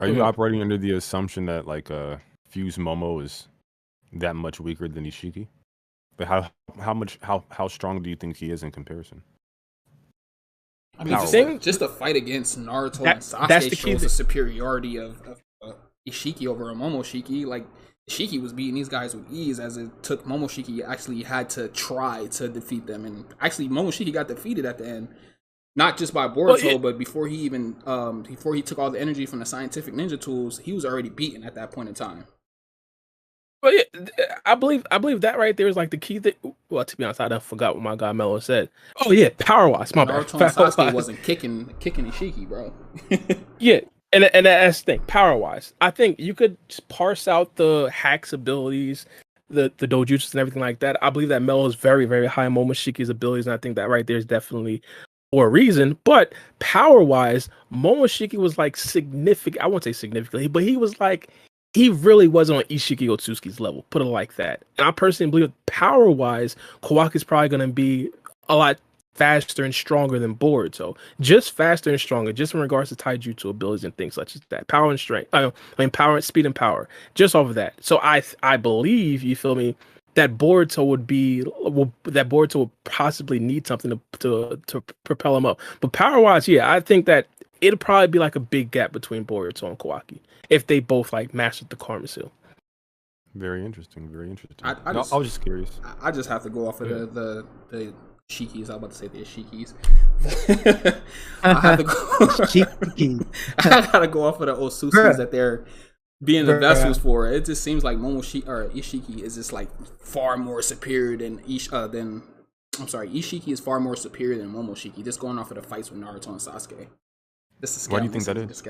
Are you operating under the assumption that like Fuse Momo is that much weaker than Isshiki? But how strong do you think he is in comparison? I mean, just a fight against Naruto and Sasuke shows the superiority of Isshiki over a Momoshiki. Like, Isshiki was beating these guys with ease, as it took Momoshiki actually had to try to defeat them. And actually, Momoshiki got defeated at the end. Not just by Boruto, but before he even before he took all the energy from the scientific ninja tools, he was already beaten at that point in time. But yeah, I believe that right there is like the key thing. Well, to be honest, I forgot what my guy Mello said. Oh yeah, power wise, my bad. Naruto and Sasuke wasn't kicking Isshiki, bro. Yeah, and that's the thing. Power wise, I think you could just parse out the hacks abilities, the dojutsus and everything like that. I believe that Mello is very, very high on Momoshiki's abilities, and I think that right there is definitely for a reason. But power wise, Momoshiki was like significant. I won't say significantly, but he was like, he really was on Isshiki Otsutsuki's level, put it like that. And I personally believe power wise, Kawaki's probably going to be a lot faster and stronger than Boruto. Just faster and stronger, just in regards to taijutsu abilities and things such as that. Power and strength. I mean, power, speed and power. Just off of that. So I believe, you feel me, that Boruto would possibly need something to propel him up. But power wise, yeah, I think that it'll probably be like a big gap between Boruto and Kawaki if they both like mastered the Karma Seal. Very interesting. Very interesting. I was just curious. I just have to go off of the Ishikis. I was about to say the Ishikis. I have to go. I gotta go off of the Otsutsus that they're being the vessels for. It just seems like Momoshiki or Isshiki is just like far more superior than Isshiki is far more superior than Momoshiki. Just going off of the fights with Naruto and Sasuke. Why do you think that is?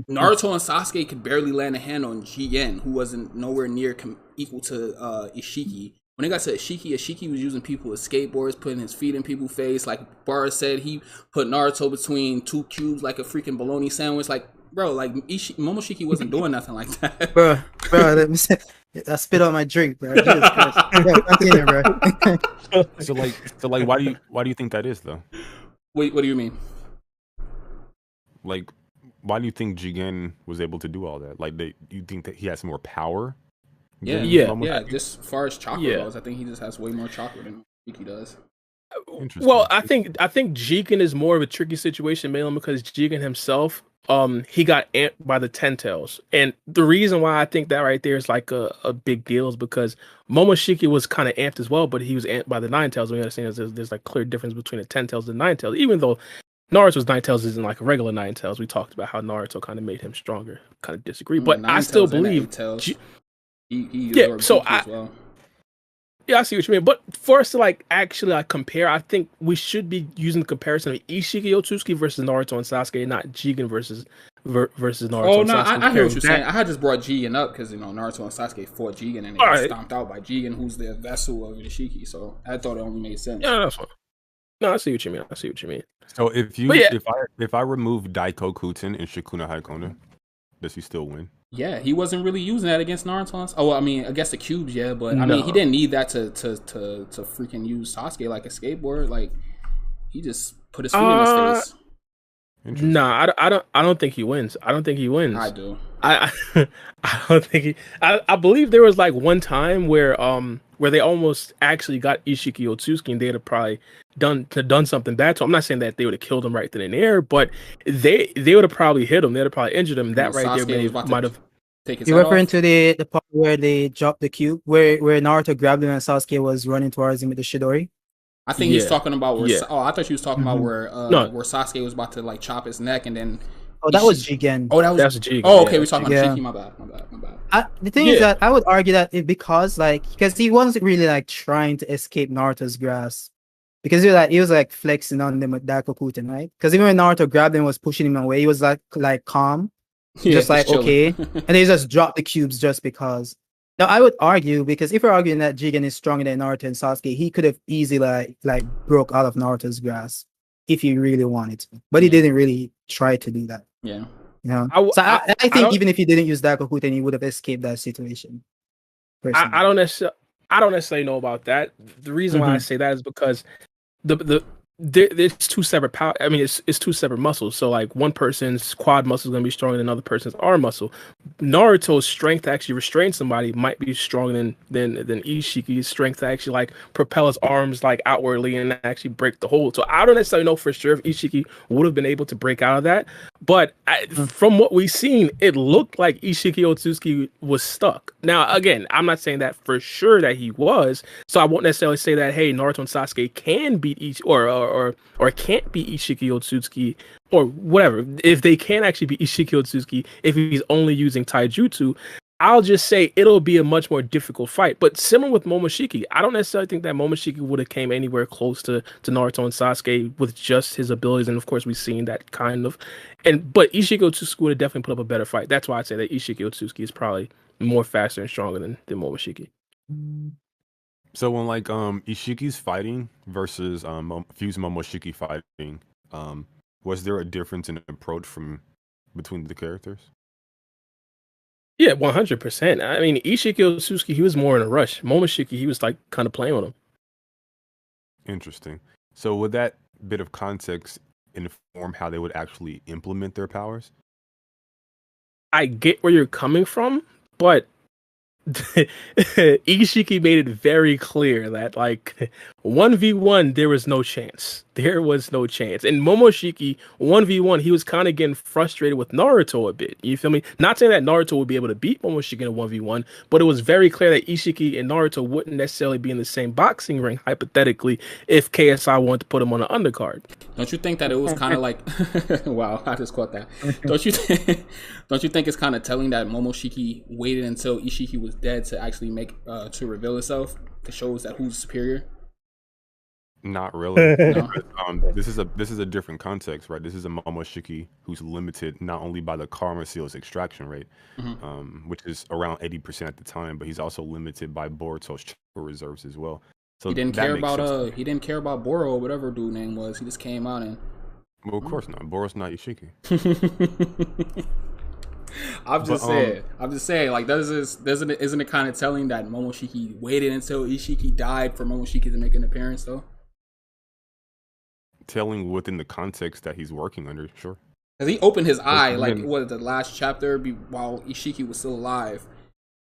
Naruto and Sasuke could barely land a hand on Jigen, who wasn't nowhere near equal to Isshiki. When they got to Isshiki was using people as skateboards, putting his feet in people's face. Like Bara said, he put Naruto between two cubes like a freaking bologna sandwich. Like, bro, like Momoshiki wasn't doing nothing like that. Bro, let me say, I spit on my drink, bro. Jesus Christ. Bro, continue, bro. So like, why do you think that is though? Wait, what do you mean? Like, why do you think Jigen was able to do all that? Like, you think that he has more power? Yeah. Just as far as chakra goes, I think he just has way more chakra than Ishiki does. Well, I think Jigen is more of a tricky situation, mainly because Jigen himself, he got amped by the Ten Tails, and the reason why I think that right there is like a big deal is because Momoshiki was kind of amped as well, but he was amped by the Nine Tails. We understand there's like clear difference between the Ten Tails and Nine Tails, even though Naruto's Nine Tails isn't like a regular Nine Tails. We talked about how Naruto kind of made him stronger. Kind of disagree, but I still believe. Yeah, I see what you mean. But for us to like actually like compare, I think we should be using the comparison of Isshiki Otsutsuki versus Naruto and Sasuke, not Jigen versus Naruto. Oh no, I hear what you're saying. I had just brought Jigen up because Naruto and Sasuke fought Jigen and they got stomped out by Jigen, who's the vessel of Isshiki. So I thought it only made sense. Yeah, that's fine. No, I see what you mean. So if I remove Daikokuten and Shikuna Haikona, does he still win? Yeah, he wasn't really using that against Naruto. Oh, I mean, against the cubes, yeah, but I mean, he didn't need that to freaking use Sasuke like a skateboard. Like, he just put his feet in his face. Nah, I don't think he wins. I do. I don't think he. I believe there was like one time where they almost actually got Isshiki Otsutsuki and they'd have probably done something bad to him. I'm not saying that they would have killed him right then and there, but they would have probably hit him. They'd have probably injured him. That right there might have. You're referring to the part where they dropped the cube, where Naruto grabbed him and Sasuke was running towards him with the Shidori? I think he's talking about where. Oh, I thought you was talking about where Sasuke was about to like chop his neck and then. Oh, that was Jigen. Oh, that was Jigen. Oh, okay, we're talking about Shiki. My bad. The thing is that I would argue that because he wasn't really like trying to escape Naruto's grasp, because he was like flexing on them with Daikokuten, right? Because even when Naruto grabbed him, was pushing him away, he was like calm, just like okay, and they just dropped the cubes just because. Now I would argue, because if we're arguing that Jigen is stronger than Naruto and Sasuke, he could have easily like broke out of Naruto's grasp if he really wanted to, but he didn't really try to do that. Yeah. I think even if he didn't use Daikokuten, he would have escaped that situation. I don't necessarily know about that. The reason why I say that is because the there's two separate power. I mean, it's two separate muscles. So like one person's quad muscle is going to be stronger than another person's arm muscle. Naruto's strength to actually restrain somebody might be stronger than Isshiki's strength to actually like propel his arms like outwardly and actually break the hold. So I don't necessarily know for sure if Isshiki would have been able to break out of that, but from what we've seen, it looked like Isshiki Otsutsuki was stuck. Now again, I'm not saying that for sure that he was, so I won't necessarily say that hey, Naruto and Sasuke can beat each or can't be Isshiki Otsutsuki or whatever. If they can actually be Isshiki Otsutsuki, if he's only using taijutsu, I'll just say it'll be a much more difficult fight. But similar with Momoshiki, I don't necessarily think that Momoshiki would have came anywhere close to Naruto and Sasuke with just his abilities. And of course, we've seen that kind of. But Isshiki Otsutsuki would have definitely put up a better fight. That's why I say that Isshiki Otsutsuki is probably more faster and stronger than Momoshiki. So when like Isshiki's fighting versus Fuse Momoshiki fighting, was there a difference in approach between the characters? Yeah, 100%. I mean, Isshiki Otsutsuki, he was more in a rush. Momoshiki, he was like kind of playing with him. Interesting. So would that bit of context inform how they would actually implement their powers? I get where you're coming from, but Isshiki made it very clear that like 1v1 there was no chance. There was no chance. And Momoshiki 1v1 he was kind of getting frustrated with Naruto a bit. You feel me? Not saying that Naruto would be able to beat Momoshiki in a 1v1, but it was very clear that Isshiki and Naruto wouldn't necessarily be in the same boxing ring hypothetically if KSI wanted to put him on an undercard. Don't you think that it was kind of like wow, I just caught that. Don't you think it's kind of telling that Momoshiki waited until Isshiki was dead to actually to reveal itself to show us that who's superior? Not really. No. This is a different context, right? This is a Momoshiki who's limited not only by the Karma Seal's extraction rate, which is around 80% at the time, but he's also limited by Boruto's chakra reserves as well. So he didn't care about Boro or whatever dude name was. He just came out and well, of course not. Boro's not Isshiki. I'm just saying, like, isn't it kind of telling that Momoshiki waited until Isshiki died for Momoshiki to make an appearance, though? Telling within the context that he's working under, sure. Because he opened his eye, like, the last chapter while Isshiki was still alive,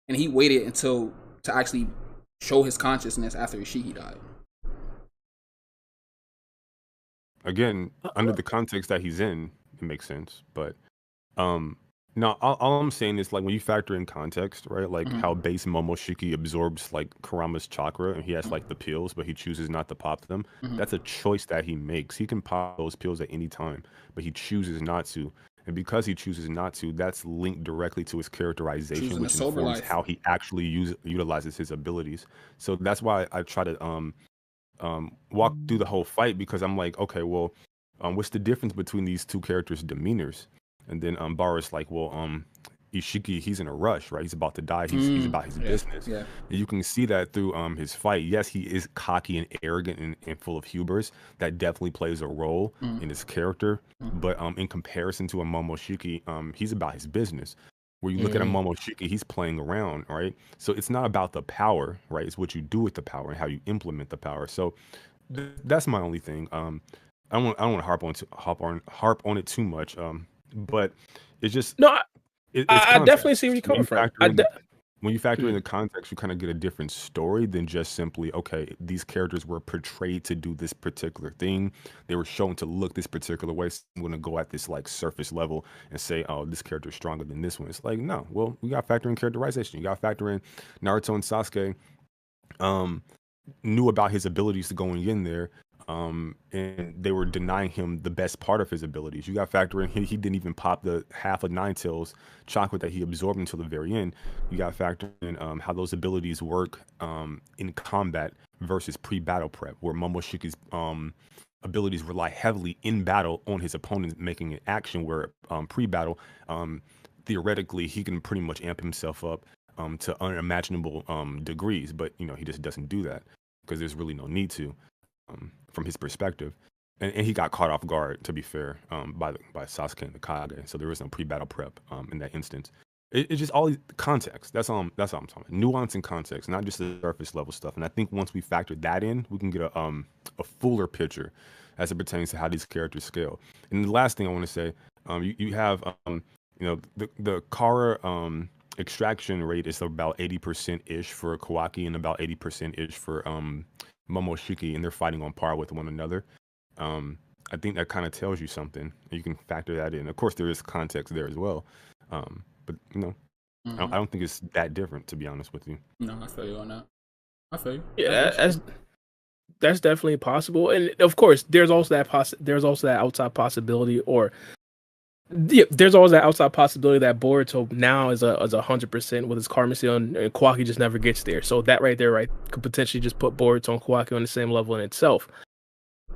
and he waited to actually show his consciousness after Isshiki died. Again, under the context that he's in, it makes sense, but no, all I'm saying is like when you factor in context, right? Like how base Momoshiki absorbs like Kurama's chakra and he has like the pills, but he chooses not to pop them. That's a choice that he makes. He can pop those pills at any time, but he chooses not to. And because he chooses not to, that's linked directly to his characterization, which informs how he actually utilizes his abilities. So that's why I try to walk through the whole fight, because I'm like, okay, well, what's the difference between these two characters' demeanors? And then Bara's like, well, Isshiki, he's in a rush, right? He's about to die. He's about his business. Yeah. And you can see that through his fight. Yes, he is cocky and arrogant and full of hubris. That definitely plays a role in his character. But in comparison to a Momoshiki, he's about his business. Where you look at a Momoshiki, he's playing around, right? So it's not about the power, right? It's what you do with the power and how you implement the power. So that's my only thing. I don't want to harp on it too much. But it's just I definitely see where you're coming from. When you factor in the context, you kind of get a different story than just simply, okay, these characters were portrayed to do this particular thing. They were shown to look this particular way. So I'm going to go at this like surface level and say, oh, this character is stronger than this one. It's like, no, well, you got to factor in characterization. You got to factor in Naruto and Sasuke knew about his abilities going in there. And they were denying him the best part of his abilities. You got to factor in he didn't even pop the half of Nine Tails chakra that he absorbed until the very end. You got to factor in how those abilities work in combat versus pre-battle prep, where Momoshiki's abilities rely heavily in battle on his opponent making an action, where pre-battle, theoretically, he can pretty much amp himself up to unimaginable degrees. But, he just doesn't do that because there's really no need to. From his perspective, and he got caught off guard, to be fair, by Sasuke and the Kage. So there was no pre-battle prep in that instance. It's just all these context. That's all I'm talking about. Nuance and context, not just the surface level stuff. And I think once we factor that in, we can get a fuller picture as it pertains to how these characters scale. And the last thing I want to say, you have the Kara extraction rate is about 80% ish for Kawaki and about 80% ish for Momoshiki, and they're fighting on par with one another. I think that kind of tells you something. You can factor that in. Of course, there is context there as well, but I don't think it's that different, to be honest with you. No, I feel you on that. I feel you. Yeah, that's definitely possible, and of course, there's also that outside possibility, or there's always that outside possibility that Boruto now is 100% with his karma seal, and Kawaki just never gets there. So that right there, could potentially just put Boruto and Kawaki on the same level in itself.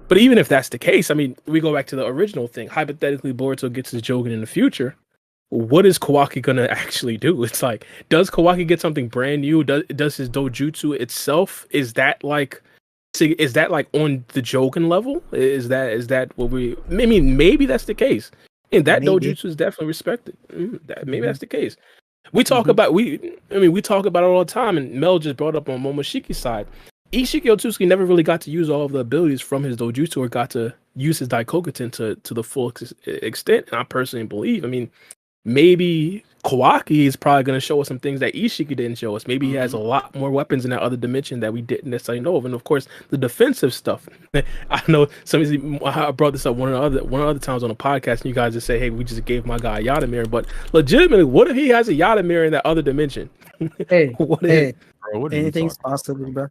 But even if that's the case, I mean, we go back to the original thing. Hypothetically, Boruto gets his Jogan in the future. What is Kawaki gonna actually do? It's like, does Kawaki get something brand new? Does his dojutsu itself, is that like on the Jogan level? Is that what we? I mean, maybe that's the case. And that dojutsu is definitely respected. Maybe that's the case. We talk about we talk about it all the time, and Mel just brought up on Momoshiki's side. Isshiki Otsuki never really got to use all of the abilities from his dojutsu, or got to use his Daikokuten to the full extent. And I personally believe, maybe Kawaki is probably going to show us some things that Isshiki didn't show us. Maybe he has a lot more weapons in that other dimension that we didn't necessarily know of. And of course, the defensive stuff. I know I brought this up one of the other times on a podcast, and you guys just say, "Hey, we just gave my guy a Yada mirror." But legitimately, what if he has a Yada mirror in that other dimension? Anything's possible, bro.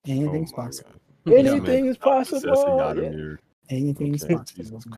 Anything's possible. Anything is possible. Anything's possible.